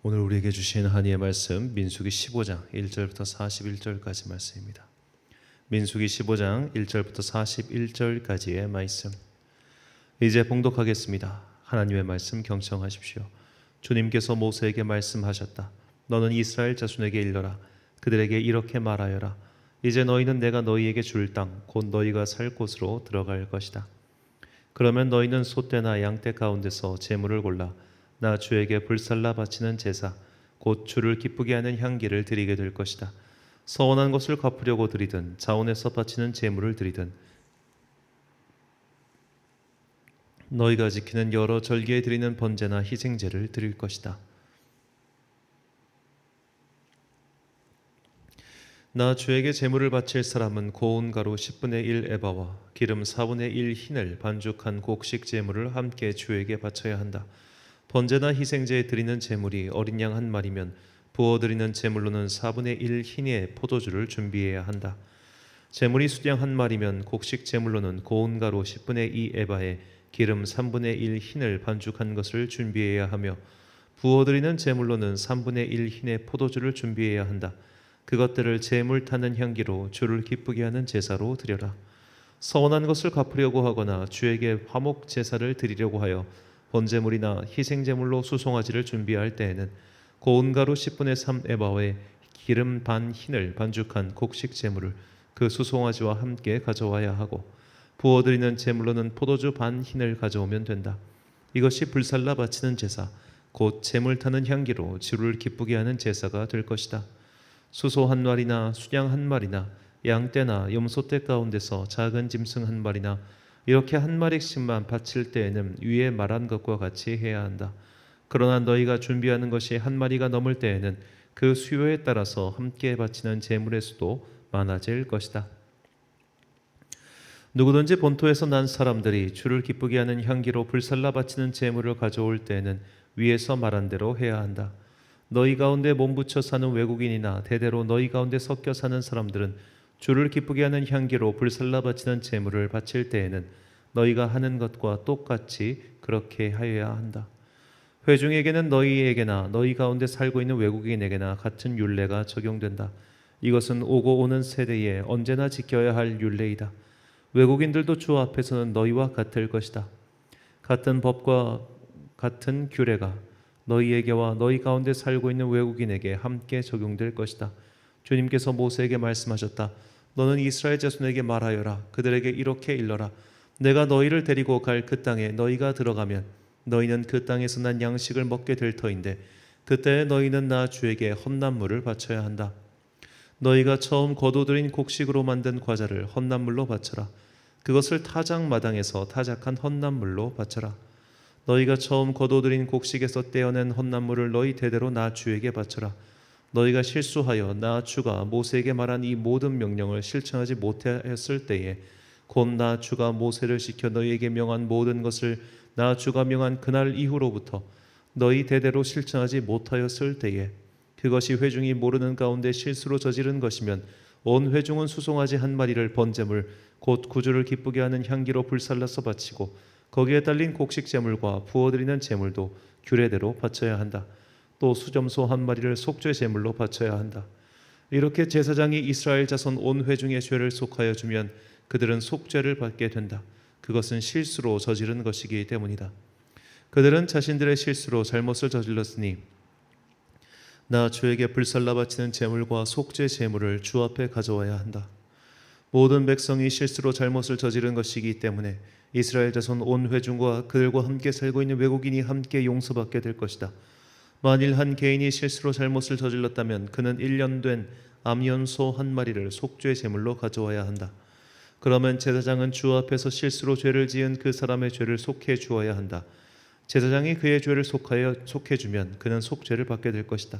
오늘 우리에게 주신 하나님의 말씀 민수기 15장 1절부터 41절까지 말씀입니다. 민수기 15장 1절부터 41절까지의 말씀. 이제 봉독하겠습니다. 하나님의 말씀 경청하십시오. 주님께서 모세에게 말씀하셨다. 너는 이스라엘 자손에게 일러라. 그들에게 이렇게 말하여라. 이제 너희는 내가 너희에게 줄 땅, 곧 너희가 살 곳으로 들어갈 것이다. 그러면 너희는 소떼나 양떼 가운데서 제물을 골라 나 주에게 불살라 바치는 제사, 곧 주를 기쁘게 하는 향기를 드리게 될 것이다. 서원한 것을 갚으려고 드리든 자원에서 바치는 제물을 드리든 너희가 지키는 여러 절기에 드리는 번제나 희생제를 드릴 것이다. 나 주에게 제물을 바칠 사람은 고운 가루 10분의 1 에바와 기름 4분의 1 흰을 반죽한 곡식 제물을 함께 주에게 바쳐야 한다. 번제나 희생제에 드리는 제물이 어린 양 한 마리면 부어 드리는 제물로는 4분의 1 흰의 포도주를 준비해야 한다. 제물이 수양 한 마리면 곡식 제물로는 고운 가루 10분의 2 에바에 기름 3분의 1 흰을 반죽한 것을 준비해야 하며 부어 드리는 제물로는 3분의 1 흰의 포도주를 준비해야 한다. 그것들을 제물 타는 향기로 주를 기쁘게 하는 제사로 드려라. 서원한 것을 갚으려고 하거나 주에게 화목 제사를 드리려고 하여 번제물이나 희생제물로 수송아지를 준비할 때에는 고운 가루 10분의 3 에바에 기름 반 흰을 반죽한 곡식 제물을 그 수송아지와 함께 가져와야 하고 부어드리는 제물로는 포도주 반 흰을 가져오면 된다. 이것이 불살라 바치는 제사, 곧 제물 타는 향기로 주를 기쁘게 하는 제사가 될 것이다. 수소 한 마리나 수양 한 마리나 양떼나 염소떼 가운데서 작은 짐승 한 마리나 이렇게 한 마리씩만 바칠 때에는 위에 말한 것과 같이 해야 한다. 그러나 너희가 준비하는 것이 한 마리가 넘을 때에는 그 수요에 따라서 함께 바치는 제물의 수도 많아질 것이다. 누구든지 본토에서 난 사람들이 주를 기쁘게 하는 향기로 불살라 바치는 제물을 가져올 때에는 위에서 말한 대로 해야 한다. 너희 가운데 몸붙여 사는 외국인이나 대대로 너희 가운데 섞여 사는 사람들은 주를 기쁘게 하는 향기로 불살라 바치는 제물을 바칠 때에는 너희가 하는 것과 똑같이 그렇게 하여야 한다. 회중에게는 너희에게나 너희 가운데 살고 있는 외국인에게나 같은 율례가 적용된다. 이것은 오고 오는 세대에 언제나 지켜야 할 율례이다. 외국인들도 주 앞에서는 너희와 같을 것이다. 같은 법과 같은 규례가 너희에게와 너희 가운데 살고 있는 외국인에게 함께 적용될 것이다. 주님께서 모세에게 말씀하셨다. 너는 이스라엘 자손에게 말하여라. 그들에게 이렇게 일러라. 내가 너희를 데리고 갈 그 땅에 너희가 들어가면 너희는 그 땅에서 난 양식을 먹게 될 터인데 그때 너희는 나 주에게 헌납물을 바쳐야 한다. 너희가 처음 거두들인 곡식으로 만든 과자를 헌납물로 바쳐라. 그것을 타작 마당에서 타작한 헌납물로 바쳐라. 너희가 처음 거두들인 곡식에서 떼어낸 헌납물을 너희 대대로 나 주에게 바쳐라. 너희가 실수하여 나 주가 모세에게 말한 이 모든 명령을 실천하지 못하였을 때에 곧 나 주가 모세를 시켜 너희에게 명한 모든 것을 나 주가 명한 그날 이후로부터 너희 대대로 실천하지 못하였을 때에 그것이 회중이 모르는 가운데 실수로 저지른 것이면 온 회중은 수송아지 한 마리를 번제물 곧 구주를 기쁘게 하는 향기로 불살라서 바치고 거기에 달린 곡식 제물과 부어드리는 제물도 규례대로 바쳐야 한다. 또 수점소 한 마리를 속죄 제물로 바쳐야 한다. 이렇게 제사장이 이스라엘 자손 온 회중의 죄를 속하여 주면 그들은 속죄를 받게 된다. 그것은 실수로 저지른 것이기 때문이다. 그들은 자신들의 실수로 잘못을 저질렀으니 나 주에게 불살라 바치는 제물과 속죄 제물을 주 앞에 가져와야 한다. 모든 백성이 실수로 잘못을 저지른 것이기 때문에 이스라엘 자손 온 회중과 그들과 함께 살고 있는 외국인이 함께 용서받게 될 것이다. 만일 한 개인이 실수로 잘못을 저질렀다면 그는 1년 된 암연소 한 마리를 속죄 제물로 가져와야 한다. 그러면 제사장은 주 앞에서 실수로 죄를 지은 그 사람의 죄를 속해 주어야 한다. 제사장이 그의 죄를 속해 주면 그는 속죄를 받게 될 것이다.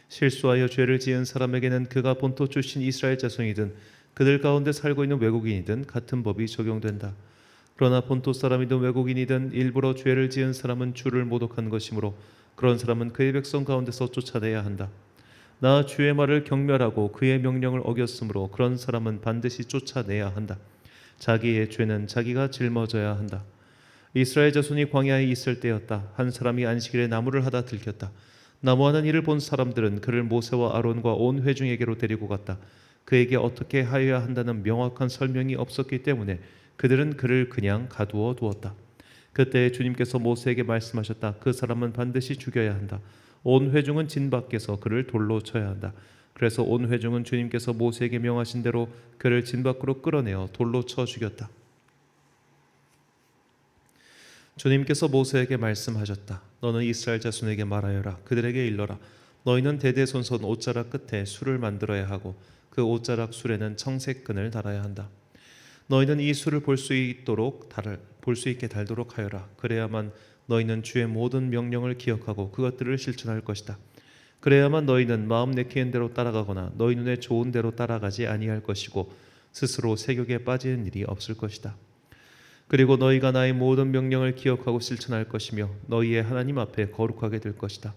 실수하여 죄를 지은 사람에게는 그가 본토 출신 이스라엘 자손이든 그들 가운데 살고 있는 외국인이든 같은 법이 적용된다. 그러나 본토 사람이든 외국인이든 일부러 죄를 지은 사람은 주를 모독한 것이므로 그런 사람은 그의 백성 가운데서 쫓아내야 한다. 나 주의 말을 경멸하고 그의 명령을 어겼으므로 그런 사람은 반드시 쫓아내야 한다. 자기의 죄는 자기가 짊어져야 한다. 이스라엘 자손이 광야에 있을 때였다. 한 사람이 안식일에 나무를 하다 들켰다. 나무하는 일을 본 사람들은 그를 모세와 아론과 온 회중에게로 데리고 갔다. 그에게 어떻게 하여야 한다는 명확한 설명이 없었기 때문에 그들은 그를 그냥 가두어 두었다. 그때 주님께서 모세에게 말씀하셨다. 그 사람은 반드시 죽여야 한다. 온 회중은 진 밖에서 그를 돌로 쳐야 한다. 그래서 온 회중은 주님께서 모세에게 명하신 대로 그를 진 밖으로 끌어내어 돌로 쳐 죽였다. 주님께서 모세에게 말씀하셨다. 너는 이스라엘 자손에게 말하여라. 그들에게 일러라. 너희는 대대손손 옷자락 끝에 술을 만들어야 하고 그 옷자락 술에는 청색 끈을 달아야 한다. 너희는 이 술을 볼 수 있게 달도록 하여라. 그래야만 너희는 주의 모든 명령을 기억하고 그것들을 실천할 것이다. 그래야만 너희는 마음 내키는 대로 따라가거나 너희 눈에 좋은 대로 따라가지 아니할 것이고 스스로 세욕에 빠지는 일이 없을 것이다. 그리고 너희가 나의 모든 명령을 기억하고 실천할 것이며 너희의 하나님 앞에 거룩하게 될 것이다.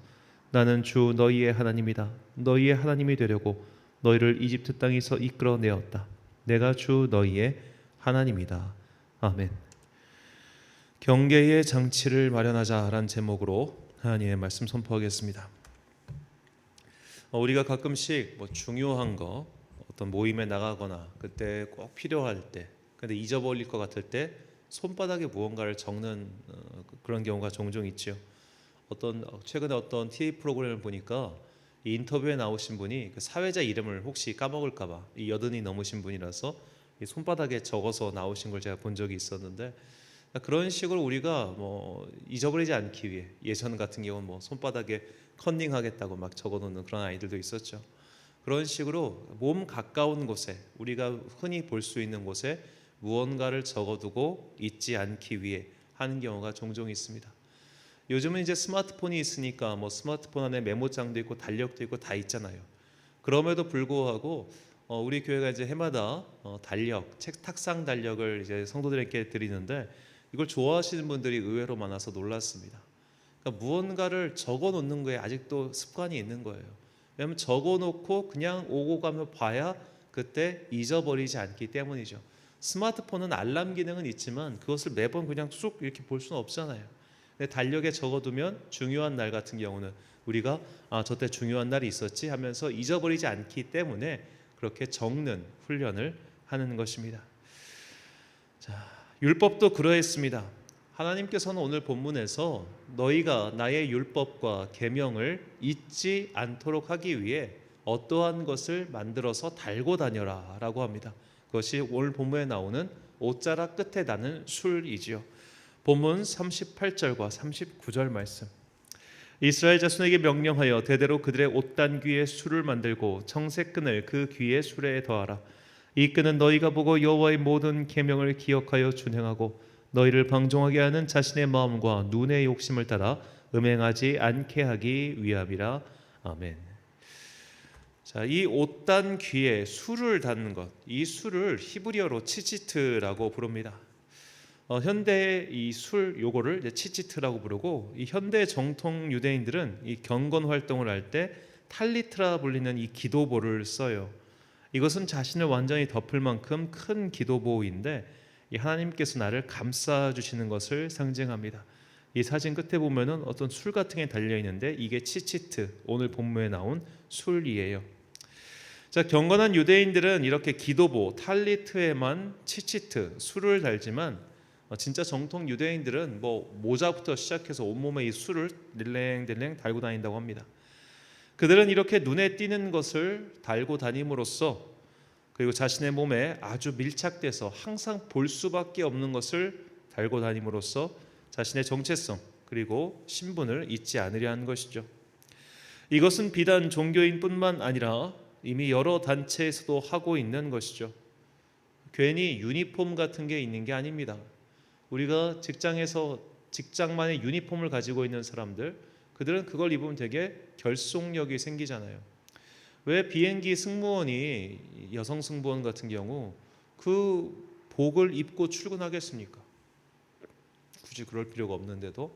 나는 주 너희의 하나님이다. 너희의 하나님이 되려고 너희를 이집트 땅에서 이끌어내었다. 내가 주 너희의 하나님이다. 아멘. 경계의 장치를 마련하자라는 제목으로 하나님의 말씀 선포하겠습니다. 우리가 가끔씩 중요한 거 어떤 모임에 나가거나 그때 꼭 필요할 때 근데 잊어버릴 것 같을 때 손바닥에 무언가를 적는 그런 경우가 종종 있죠. 최근에 어떤 TV 프로그램을 보니까 이 인터뷰에 나오신 분이 그 사회자 이름을 혹시 까먹을까봐 이 여든이 넘으신 분이라서 이 손바닥에 적어서 나오신 걸 제가 본 적이 있었는데 그런 식으로 우리가 잊어버리지 않기 위해 예전 같은 경우는 손바닥에 컨닝하겠다고 막 적어놓는 그런 아이들도 있었죠. 그런 식으로 몸 가까운 곳에 우리가 흔히 볼 수 있는 곳에 무언가를 적어두고 잊지 않기 위해 하는 경우가 종종 있습니다. 요즘은 이제 스마트폰이 있으니까 스마트폰 안에 메모장도 있고 달력도 있고 다 있잖아요. 그럼에도 불구하고 우리 교회가 이제 해마다 달력, 책 탁상 달력을 이제 성도들에게 드리는데 이걸 좋아하시는 분들이 의외로 많아서 놀랐습니다. 그러니까 무언가를 적어 놓는 거에 아직도 습관이 있는 거예요. 왜냐하면 적어 놓고 그냥 오고 가며 봐야 그때 잊어버리지 않기 때문이죠. 스마트폰은 알람 기능은 있지만 그것을 매번 그냥 쑥 이렇게 볼 수는 없잖아요. 근데 달력에 적어두면 중요한 날 같은 경우는 우리가 저때 중요한 날이 있었지 하면서 잊어버리지 않기 때문에 그렇게 적는 훈련을 하는 것입니다. 자, 율법도 그러했습니다. 하나님께서는 오늘 본문에서 너희가 나의 율법과 계명을 잊지 않도록 하기 위해 어떠한 것을 만들어서 달고 다녀라 라고 합니다. 그것이 오늘 본문에 나오는 옷자락 끝에 나는 술이지요. 본문 38절과 39절 말씀. 이스라엘 자손에게 명령하여 대대로 그들의 옷단 귀에 술을 만들고 청색 끈을 그 귀에 술에 더하라. 이 끈은 너희가 보고 여호와의 모든 계명을 기억하여 준행하고 너희를 방종하게 하는 자신의 마음과 눈의 욕심을 따라 음행하지 않게 하기 위함이라. 아멘. 자, 이 옷단 귀에 술을 닿는 것, 이 술을 히브리어로 치치트라고 부릅니다. 현대 이 술 요거를 이제 치치트라고 부르고 이 현대 정통 유대인들은 이 경건 활동을 할 때 탈리트라 불리는 이 기도보를 써요. 이것은 자신을 완전히 덮을 만큼 큰 기도보인데 이 하나님께서 나를 감싸 주시는 것을 상징합니다. 이 사진 끝에 보면은 어떤 술 같은 게 달려 있는데 이게 치치트, 오늘 본문에 나온 술이에요. 자, 경건한 유대인들은 이렇게 기도보, 탈리트에만 치치트, 술을 달지만 진짜 정통 유대인들은 모자부터 시작해서 온몸에 이 술을 딜랭딜랭 달고 다닌다고 합니다. 그들은 이렇게 눈에 띄는 것을 달고 다님으로써 그리고 자신의 몸에 아주 밀착돼서 항상 볼 수밖에 없는 것을 달고 다님으로써 자신의 정체성 그리고 신분을 잊지 않으려 하는 것이죠. 이것은 비단 종교인뿐만 아니라 이미 여러 단체에서도 하고 있는 것이죠. 괜히 유니폼 같은 게 있는 게 아닙니다. 우리가 직장만의 유니폼을 가지고 있는 사람들, 그들은 그걸 입으면 되게 결속력이 생기잖아요. 왜 비행기 승무원이 여성 승무원 같은 경우 그 복을 입고 출근하겠습니까? 굳이 그럴 필요가 없는데도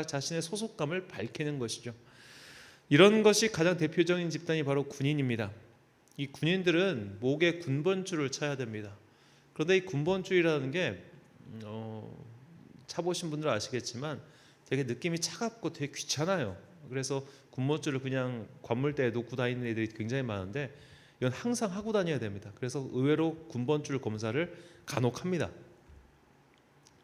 자신의 소속감을 밝히는 것이죠. 이런 것이 가장 대표적인 집단이 바로 군인입니다. 이 군인들은 목에 군번줄을 차야 됩니다. 그런데 이 군번줄이라는 게 차보신 분들은 아시겠지만 되게 느낌이 차갑고 되게 귀찮아요. 그래서 군번줄을 그냥 관물대에 놓고 다니는 애들이 굉장히 많은데 이건 항상 하고 다녀야 됩니다. 그래서 의외로 군번줄 검사를 간혹 합니다.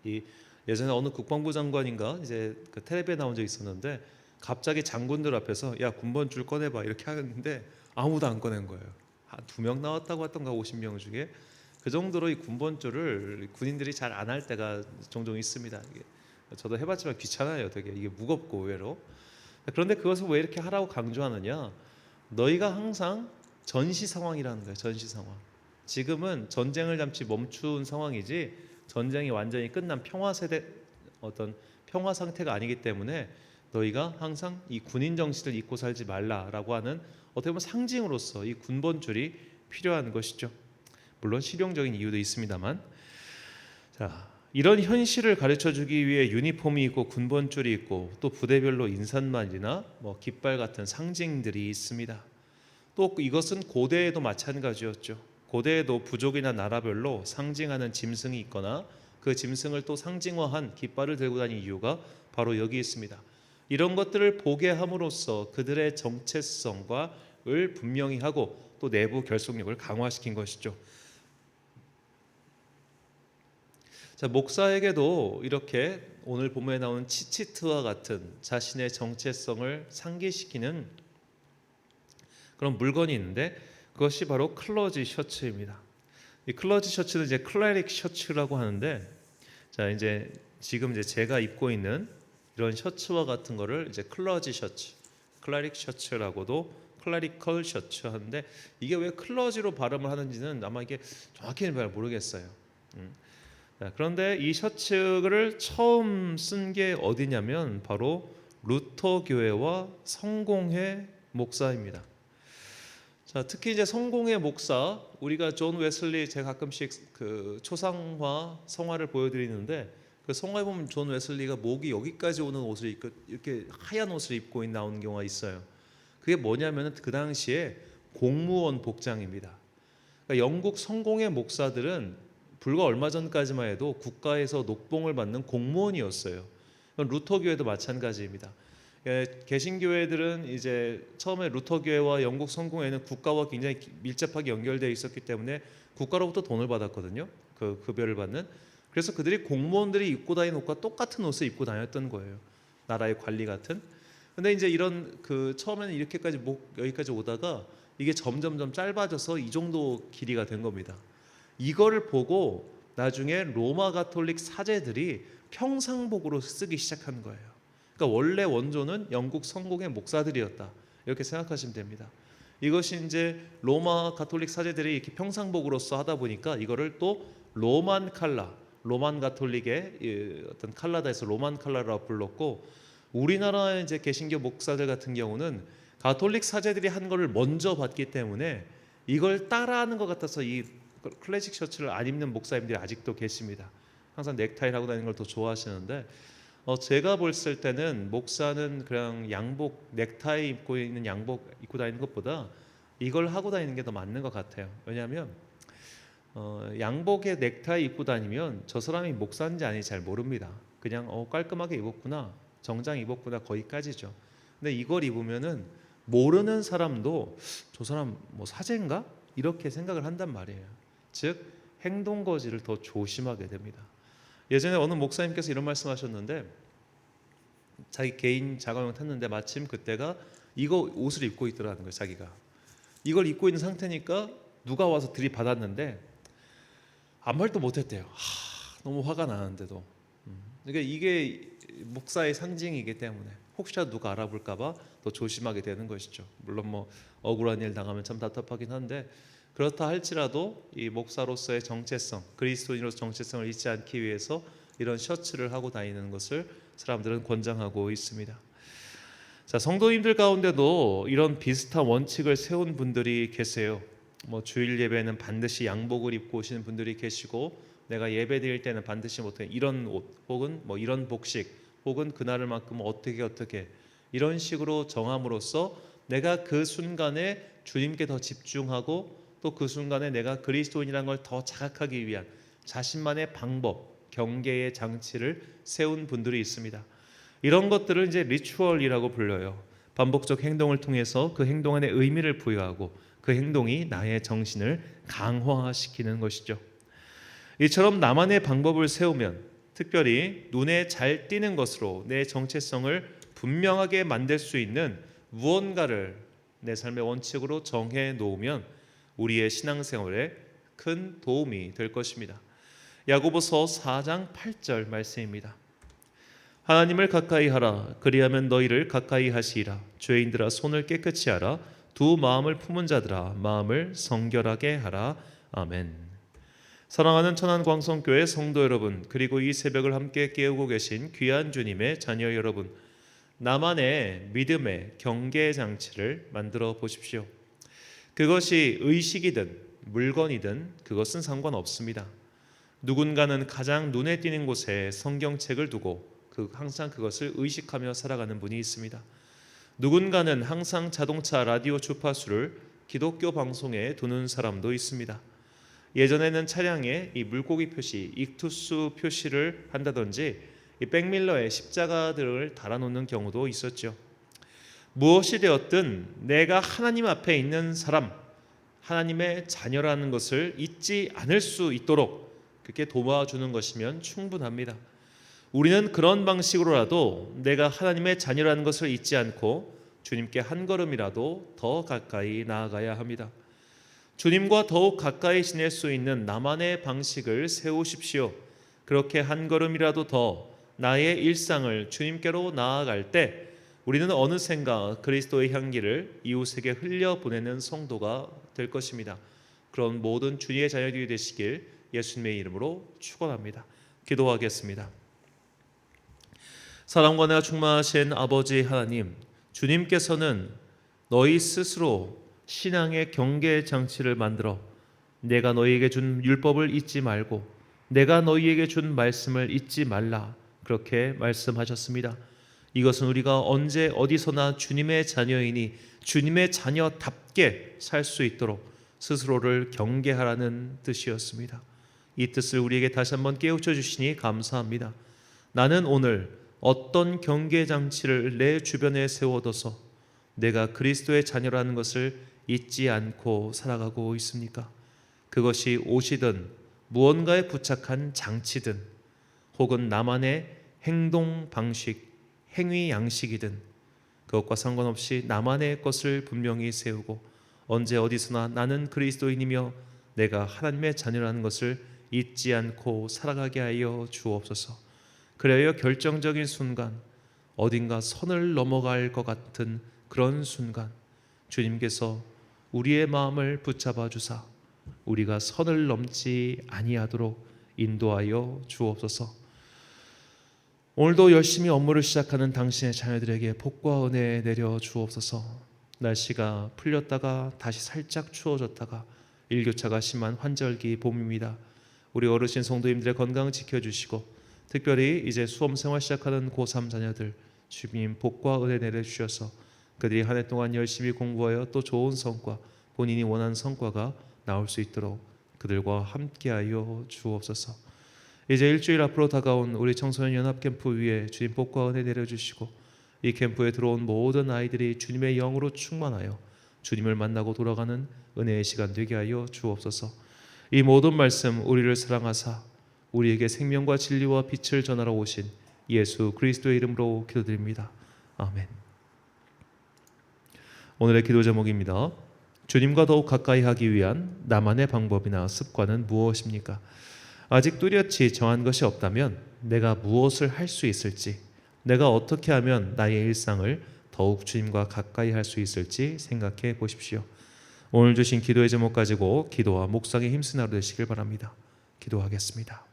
이 예전에 어느 국방부 장관인가 이제 그 텔레비에 나온 적이 있었는데 갑자기 장군들 앞에서 야 군번줄 꺼내봐 이렇게 하는데 아무도 안 꺼낸 거예요. 한 2명 나왔다고 하던가 50명 중에 그 정도로 이 군번줄을 군인들이 잘 안 할 때가 종종 있습니다. 이게 저도 해봤지만 귀찮아요. 되게 이게 무겁고 의외로. 그런데 그것을 왜 이렇게 하라고 강조하느냐? 너희가 항상 전시 상황이라는 거예요. 전시 상황. 지금은 전쟁을 잠시 멈춘 상황이지 전쟁이 완전히 끝난 평화 세대 어떤 평화 상태가 아니기 때문에 너희가 항상 이 군인 정신을 잊고 살지 말라라고 하는 어떻게 보면 상징으로서 이 군번줄이 필요한 것이죠. 물론 실용적인 이유도 있습니다만, 자 이런 현실을 가르쳐 주기 위해 유니폼이 있고 군번줄이 있고 또 부대별로 인사말이나 뭐 깃발 같은 상징들이 있습니다. 또 이것은 고대에도 마찬가지였죠. 고대에도 부족이나 나라별로 상징하는 짐승이 있거나 그 짐승을 또 상징화한 깃발을 들고 다니는 이유가 바로 여기 있습니다. 이런 것들을 보게 함으로써 그들의 정체성을 분명히 하고 또 내부 결속력을 강화시킨 것이죠. 자, 목사에게도 이렇게 오늘 본문에 나오는 치치트와 같은 자신의 정체성을 상기시키는 그런 물건이 있는데 그것이 바로 클러지 셔츠입니다. 이 클러지 셔츠는 이제 클래릭 셔츠라고 하는데, 자 이제 지금 이제 제가 입고 있는 이런 셔츠와 같은 거를 이제 클러지 셔츠, 클래릭 셔츠라고도 클래리컬 셔츠 하는데 이게 왜 클러지로 발음을 하는지는 아마 이게 정확히는 잘 모르겠어요. 자, 그런데 이 셔츠를 처음 쓴 게 어디냐면 바로 루터 교회와 성공회 목사입니다. 자, 특히 이제 성공회 목사, 우리가 존 웨슬리 제가 가끔씩 그 초상화 성화를 보여드리는데 그 성화에 보면 존 웨슬리가 목이 여기까지 오는 옷을 입고 이렇게 하얀 옷을 입고 나오는 경우가 있어요. 그게 뭐냐면은 그 당시에 공무원 복장입니다. 그러니까 영국 성공회 목사들은 불과 얼마 전까지만 해도 국가에서 녹봉을 받는 공무원이었어요. 루터 교회도 마찬가지입니다. 개신교회들은 이제 처음에 루터 교회와 영국 성공회는 국가와 굉장히 밀접하게 연결되어 있었기 때문에 국가로부터 돈을 받았거든요. 그 급여를 받는. 그래서 그들이 공무원들이 입고 다니는 옷과 똑같은 옷을 입고 다녔던 거예요. 나라의 관리 같은. 근데 이제 이런 그 처음에는 이렇게까지 목 여기까지 오다가 이게 점점점 짧아져서 이 정도 길이가 된 겁니다. 이거를 보고 나중에 로마 가톨릭 사제들이 평상복으로 쓰기 시작한 거예요. 그러니까 원래 원조는 영국 성공의 목사들이었다. 이렇게 생각하시면 됩니다. 이것이 이제 로마 가톨릭 사제들이 이렇게 평상복으로서 하다 보니까 이거를 또 로만 칼라, 로만 가톨릭의 어떤 칼라다 해서 로만 칼라라고 불렀고, 우리나라의 이제 개신교 목사들 같은 경우는 가톨릭 사제들이 한 거를 먼저 봤기 때문에 이걸 따라하는 것 같아서 이 클래식 셔츠를 안 입는 목사님들이 아직도 계십니다. 항상 넥타이를 하고 다니는 걸 더 좋아하시는데 제가 봤을 때는 목사는 그냥 양복 넥타이 입고 있는 양복 입고 다니는 것보다 이걸 하고 다니는 게 더 맞는 것 같아요. 왜냐하면 양복에 넥타이 입고 다니면 저 사람이 목사인지 아닌지 잘 모릅니다. 그냥 깔끔하게 입었구나, 정장 입었구나, 거기까지죠. 근데 이걸 입으면은 모르는 사람도 저 사람 뭐 사제인가? 이렇게 생각을 한단 말이에요. 즉 행동 거지를 더 조심하게 됩니다. 예전에 어느 목사님께서 이런 말씀하셨는데 자기 개인 자가용 탔는데 마침 그때가 이거 옷을 입고 있더라는 거예요. 자기가 이걸 입고 있는 상태니까 누가 와서 들이받았는데 아무 말도 못했대요. 너무 화가 나는데도. 그러니까 이게 목사의 상징이기 때문에 혹시라도 누가 알아볼까봐 더 조심하게 되는 것이죠. 물론 뭐 억울한 일 당하면 참 답답하긴 한데 그렇다 할지라도 이 목사로서의 정체성, 그리스도인으로서 정체성을 잊지 않기 위해서 이런 셔츠를 하고 다니는 것을 사람들은 권장하고 있습니다. 자, 성도님들 가운데도 이런 비슷한 원칙을 세운 분들이 계세요. 뭐 주일 예배는 반드시 양복을 입고 오시는 분들이 계시고, 내가 예배 드릴 때는 반드시 이런 옷 혹은 뭐 이런 복식 혹은 그날만큼 어떻게 이런 식으로 정함으로써 내가 그 순간에 주님께 더 집중하고 또 그 순간에 내가 그리스도인이라는 걸 더 자각하기 위한 자신만의 방법, 경계의 장치를 세운 분들이 있습니다. 이런 것들을 이제 리추얼이라고 불려요. 반복적 행동을 통해서 그 행동 안에 의미를 부여하고 그 행동이 나의 정신을 강화시키는 것이죠. 이처럼 나만의 방법을 세우면 특별히 눈에 잘 띄는 것으로 내 정체성을 분명하게 만들 수 있는 무언가를 내 삶의 원칙으로 정해 놓으면 우리의 신앙생활에 큰 도움이 될 것입니다. 야고보서 4장 8절 말씀입니다. 하나님을 가까이 하라. 그리하면 너희를 가까이 하시리라. 죄인들아 손을 깨끗이 하라. 두 마음을 품은 자들아 마음을 성결하게 하라. 아멘. 사랑하는 천안광성교회 성도 여러분, 그리고 이 새벽을 함께 깨우고 계신 귀한 주님의 자녀 여러분, 나만의 믿음의 경계 장치를 만들어 보십시오. 그것이 의식이든 물건이든 그것은 상관없습니다. 누군가는 가장 눈에 띄는 곳에 성경책을 두고 항상 그것을 의식하며 살아가는 분이 있습니다. 누군가는 항상 자동차 라디오 주파수를 기독교 방송에 두는 사람도 있습니다. 예전에는 차량에 이 물고기 표시, 익투스 표시를 한다든지 이 백밀러에 십자가들을 달아놓는 경우도 있었죠. 무엇이 되었든 내가 하나님 앞에 있는 사람, 하나님의 자녀라는 것을 잊지 않을 수 있도록 그렇게 도와주는 것이면 충분합니다. 우리는 그런 방식으로라도 내가 하나님의 자녀라는 것을 잊지 않고 주님께 한 걸음이라도 더 가까이 나아가야 합니다. 주님과 더욱 가까이 지낼 수 있는 나만의 방식을 세우십시오. 그렇게 한 걸음이라도 더 나의 일상을 주님께로 나아갈 때 우리는 어느샌가 그리스도의 향기를 이웃에게 흘려보내는 성도가 될 것입니다. 그런 모든 주님의 자녀들이 되시길 예수님의 이름으로 축원합니다. 기도하겠습니다. 사랑과 은혜가 충만하신 아버지 하나님, 주님께서는 너희 스스로 신앙의 경계 장치를 만들어 내가 너희에게 준 율법을 잊지 말고 내가 너희에게 준 말씀을 잊지 말라, 그렇게 말씀하셨습니다. 이것은 우리가 언제 어디서나 주님의 자녀이니 주님의 자녀답게 살 수 있도록 스스로를 경계하라는 뜻이었습니다. 이 뜻을 우리에게 다시 한번 깨우쳐 주시니 감사합니다. 나는 오늘 어떤 경계 장치를 내 주변에 세워둬서 내가 그리스도의 자녀라는 것을 잊지 않고 살아가고 있습니까? 그것이 옷이든 무언가에 부착한 장치든 혹은 나만의 행동 방식, 행위 양식이든 그것과 상관없이 나만의 것을 분명히 세우고 언제 어디서나 나는 그리스도인이며 내가 하나님의 자녀라는 것을 잊지 않고 살아가게 하여 주옵소서. 그래야 결정적인 순간, 어딘가 선을 넘어갈 것 같은 그런 순간 주님께서 우리의 마음을 붙잡아 주사 우리가 선을 넘지 아니하도록 인도하여 주옵소서. 오늘도 열심히 업무를 시작하는 당신의 자녀들에게 복과 은혜 내려 주옵소서. 날씨가 풀렸다가 다시 살짝 추워졌다가 일교차가 심한 환절기 봄입니다. 우리 어르신 성도님들의 건강 지켜주시고 특별히 이제 수험생활 시작하는 고3 자녀들 주님 복과 은혜 내려주셔서 그들이 한 해 동안 열심히 공부하여 또 좋은 성과, 본인이 원하는 성과가 나올 수 있도록 그들과 함께하여 주옵소서. 이제 일주일 앞으로 다가온 우리 청소년 연합 캠프 위에 주님 복과 은혜 내려주시고 이 캠프에 들어온 모든 아이들이 주님의 영으로 충만하여 주님을 만나고 돌아가는 은혜의 시간 되게 하여 주옵소서. 이 모든 말씀 우리를 사랑하사 우리에게 생명과 진리와 빛을 전하러 오신 예수 그리스도의 이름으로 기도드립니다. 아멘. 오늘의 기도 제목입니다. 주님과 더욱 가까이 하기 위한 나만의 방법이나 습관은 무엇입니까? 아직 뚜렷이 정한 것이 없다면 내가 무엇을 할 수 있을지, 내가 어떻게 하면 나의 일상을 더욱 주님과 가까이 할 수 있을지 생각해 보십시오. 오늘 주신 기도의 제목 가지고 기도와 묵상에 힘쓰는 하루 되시길 바랍니다. 기도하겠습니다.